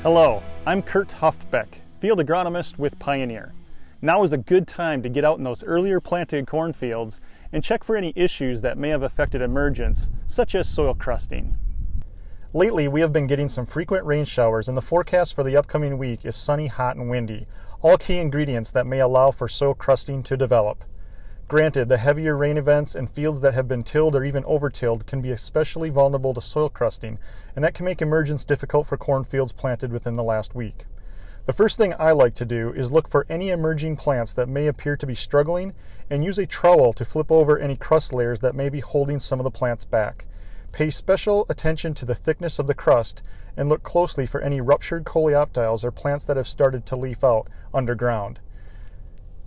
Hello, I'm Curt Hoffbeck, Field Agronomist with Pioneer. Now is a good time to get out in those earlier planted cornfields and check for any issues that may have affected emergence, such as soil crusting. Lately, we have been getting some frequent rain showers, and the forecast for the upcoming week is sunny, hot, and windy, all key ingredients that may allow for soil crusting to develop. Granted, the heavier rain events and fields that have been tilled or even over-tilled can be especially vulnerable to soil crusting, and that can make emergence difficult for cornfields planted within the last week. The first thing I like to do is look for any emerging plants that may appear to be struggling and use a trowel to flip over any crust layers that may be holding some of the plants back. Pay special attention to the thickness of the crust and look closely for any ruptured coleoptiles or plants that have started to leaf out underground.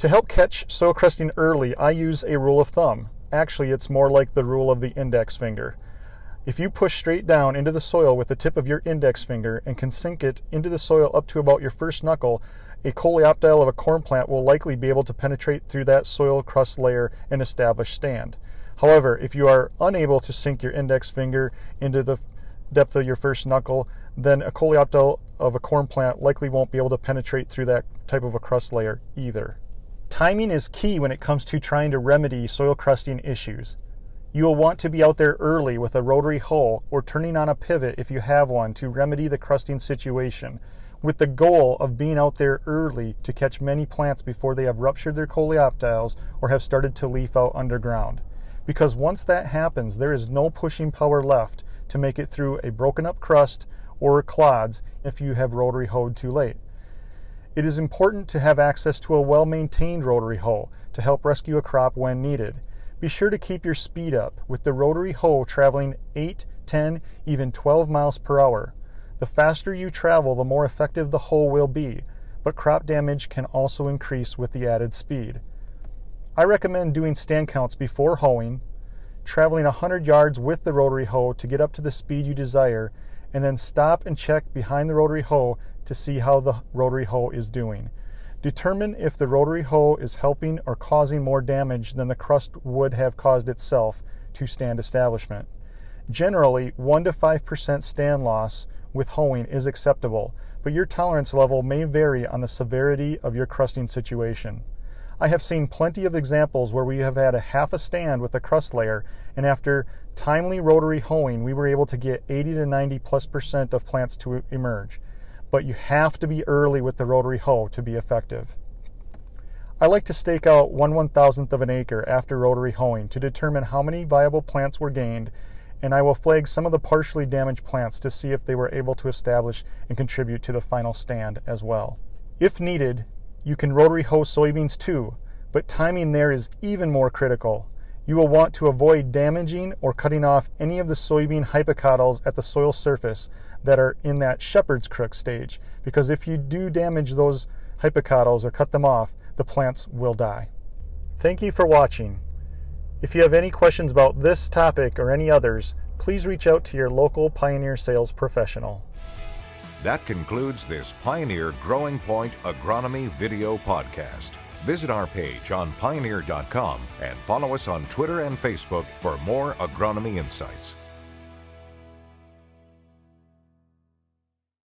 To help catch soil crusting early, I use a rule of thumb. Actually, it's more like the rule of the index finger. If you push straight down into the soil with the tip of your index finger and can sink it into the soil up to about your first knuckle, a coleoptile of a corn plant will likely be able to penetrate through that soil crust layer and establish stand. However, if you are unable to sink your index finger into the depth of your first knuckle, then a coleoptile of a corn plant likely won't be able to penetrate through that type of a crust layer either. Timing is key when it comes to trying to remedy soil crusting issues. You will want to be out there early with a rotary hoe or turning on a pivot if you have one to remedy the crusting situation, with the goal of being out there early to catch many plants before they have ruptured their coleoptiles or have started to leaf out underground. Because once that happens, there is no pushing power left to make it through a broken up crust or clods if you have rotary hoed too late. It is important to have access to a well-maintained rotary hoe to help rescue a crop when needed. Be sure to keep your speed up, with the rotary hoe traveling 8, 10, even 12 miles per hour. The faster you travel, the more effective the hoe will be, but crop damage can also increase with the added speed. I recommend doing stand counts before hoeing, traveling 100 yards with the rotary hoe to get up to the speed you desire, and then stop and check behind the rotary hoe to see how the rotary hoe is doing. Determine if the rotary hoe is helping or causing more damage than the crust would have caused itself to stand establishment. Generally, 1 to 5% stand loss with hoeing is acceptable, but your tolerance level may vary on the severity of your crusting situation. I have seen plenty of examples where we have had a half a stand with a crust layer, and after timely rotary hoeing, we were able to get 80 to 90+% of plants to emerge. But you have to be early with the rotary hoe to be effective. I like to stake out 1/1000th of an acre after rotary hoeing to determine how many viable plants were gained, and I will flag some of the partially damaged plants to see if they were able to establish and contribute to the final stand as well. If needed, you can rotary hoe soybeans too, but timing there is even more critical. You will want to avoid damaging or cutting off any of the soybean hypocotyls at the soil surface that are in that shepherd's crook stage, because if you do damage those hypocotyls or cut them off, the plants will die. Thank you for watching. If you have any questions about this topic or any others, please reach out to your local Pioneer sales professional. That concludes this Pioneer Growing Point Agronomy video podcast. Visit our page on pioneer.com and follow us on Twitter and Facebook for more agronomy insights.